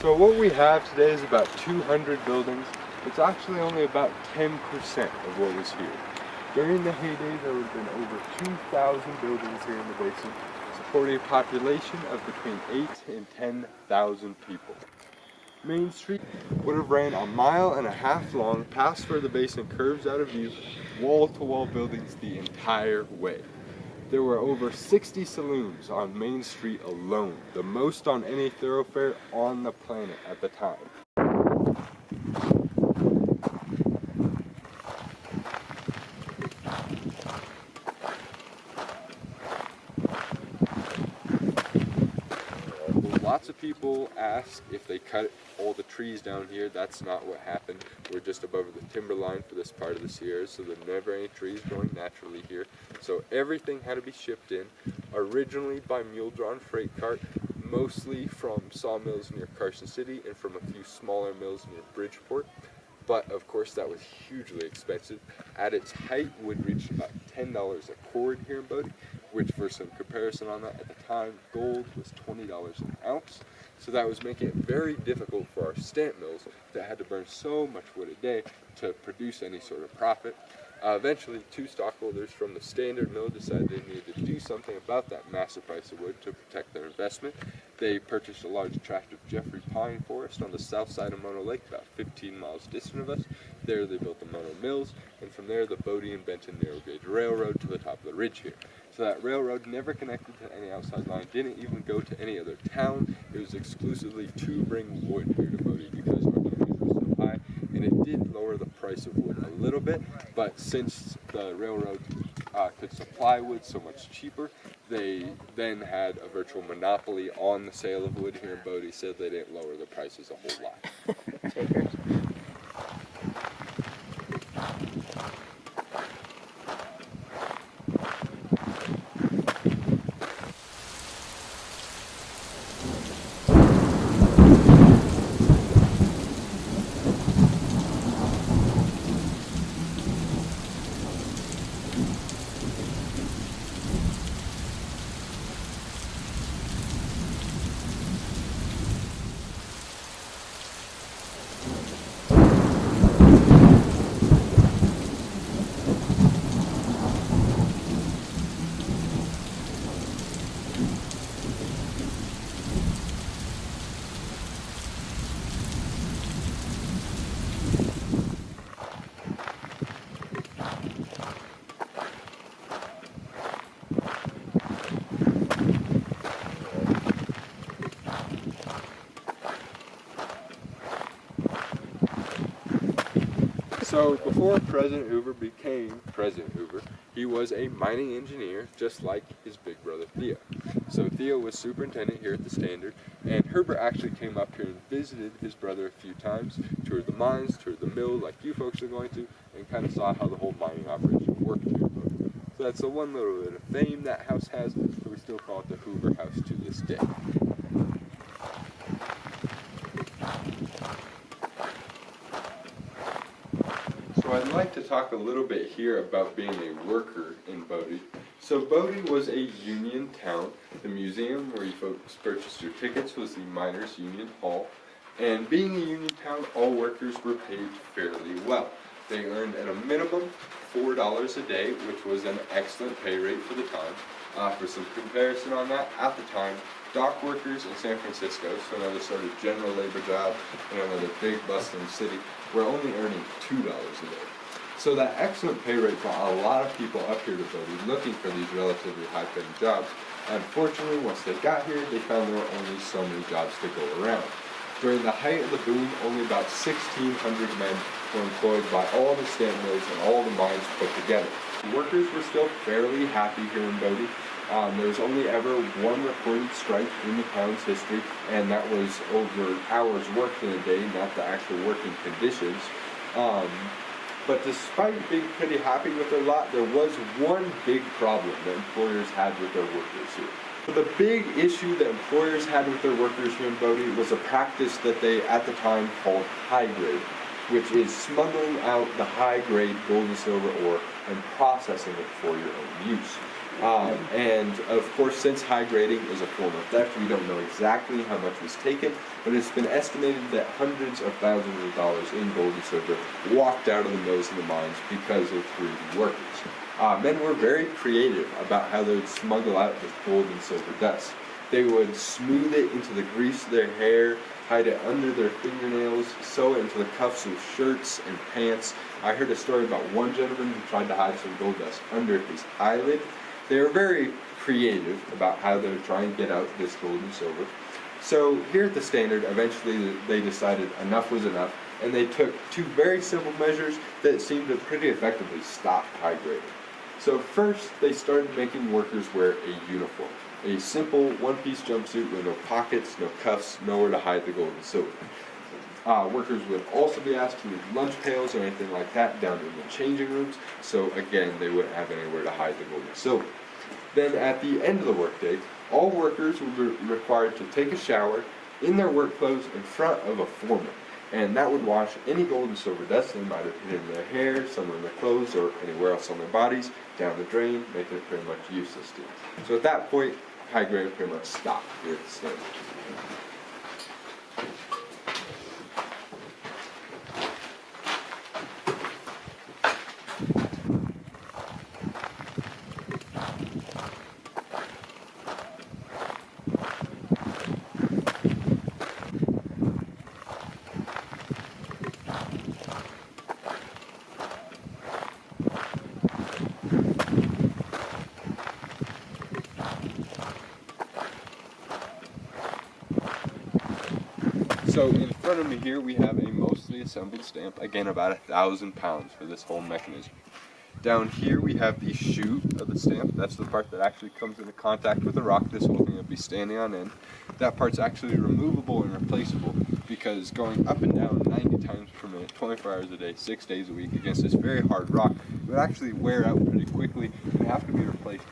So what we have today is about 200 buildings. It's actually only about 10% of what was here. During the heyday, there would have been over 2,000 buildings here in the basin, supporting a population of between 8 and 10,000 people. Main Street would have ran 1.5 miles long, past where the basin curves out of view, wall-to-wall buildings the entire way. There were over 60 saloons on Main Street alone, the most on any thoroughfare on the planet at the time. Lots of people ask if they cut all the trees down here. That's not what happened. We're just above the timber line for this part of the Sierras, so there are never any trees growing naturally here. So everything had to be shipped in, originally by mule-drawn freight cart, mostly from sawmills near Carson City and from a few smaller mills near Bridgeport. But of course that was hugely expensive. At its height would reach about $10 a cord here in Bodie, which for some comparison on that, at the time gold was $20 an ounce. So that was making it very difficult for our stamp mills that had to burn so much wood a day to produce any sort of profit. Eventually, two stockholders from the Standard Mill decided they needed to do something about that massive price of wood to protect their investment. They purchased a large tract of Jeffrey pine forest on the south side of Mono Lake, about 15 miles distant of us. There they built the Mono Mills, and from there the Bodie and Benton narrow gauge railroad to the top of the ridge here. So that railroad never connected to any outside line, didn't even go to any other town. It was exclusively to bring wood here to Bodie because our prices were so high, and it did lower the price of wood a little bit, but since the railroad could supply wood so much cheaper, they then had a virtual monopoly on the sale of wood here in Bodie, so they didn't lower the prices a whole lot. Takers. So before President Hoover became President Hoover, he was a mining engineer just like his big brother Theo. So Theo was superintendent here at the Standard, and Herbert actually came up here and visited his brother a few times, toured the mines, toured the mill like you folks are going to, and kind of saw how the whole mining operation worked here. So that's the one little bit of fame that house has, so we still call it the Hoover House to this day. So I'd like to talk a little bit here about being a worker in Bodie. So Bodie was a union town. The museum where you folks purchased your tickets was the Miners Union Hall. And being a union town, all workers were paid fairly well. They earned at a minimum $4 a day, which was an excellent pay rate for the time. For some comparison on that, at the time, dock workers in San Francisco, so another sort of general labor job in another big bustling city, were only earning $2 a day. So that excellent pay rate brought a lot of people up here to Bodie looking for these relatively high-paying jobs. Unfortunately, once they got here, they found there were only so many jobs to go around. During the height of the boom, only about 1,600 men were employed by all the stamp mills and all the mines put together. Workers were still fairly happy here in Bodie. There was only ever one recorded strike in the town's history, and that was over hours worked in a day, not the actual working conditions. But despite being pretty happy with their lot, there was one big problem that employers had with their workers here. The big issue that employers had with their workers here in Bodie was a practice that they at the time called high grade, which is smuggling out the high grade gold and silver ore and processing it for your own use. And of course, since high grading is a form of theft, we don't know exactly how much was taken, but it's been estimated that hundreds of thousands of dollars in gold and silver walked out of the mills and the mines because of greedy workers. Men were very creative about how they would smuggle out this gold and silver dust. They would smooth it into the grease of their hair, hide it under their fingernails, sew it into the cuffs of shirts and pants. I heard a story about one gentleman who tried to hide some gold dust under his eyelid. They were very creative about how they would try and get out this gold and silver. So here at the Standard, eventually they decided enough was enough, and they took two very simple measures that seemed to pretty effectively stop high grading. So first, they started making workers wear a uniform. A simple one-piece jumpsuit with no pockets, no cuffs, nowhere to hide the gold and silver. Workers would also be asked to leave lunch pails or anything like that down in the changing rooms, so again, they wouldn't have anywhere to hide the gold and silver. Then at the end of the workday, all workers would be required to take a shower in their work clothes in front of a foreman, and that would wash any gold and silver dust they might have hidden in their hair, some in their clothes, or anywhere else on their bodies, down the drain, making it pretty much useless to them. So at that point, high grading pretty much stopped here at the Standard. So in front of me here we have a mostly assembled stamp, again about 1,000 pounds for this whole mechanism. Down here we have the chute of the stamp. That's the part that actually comes into contact with the rock. This whole thing will be standing on end. That part's actually removable and replaceable because going up and down 90 times per minute, 24 hours a day, 6 days a week against this very hard rock would actually wear out pretty quickly and have to be replaced.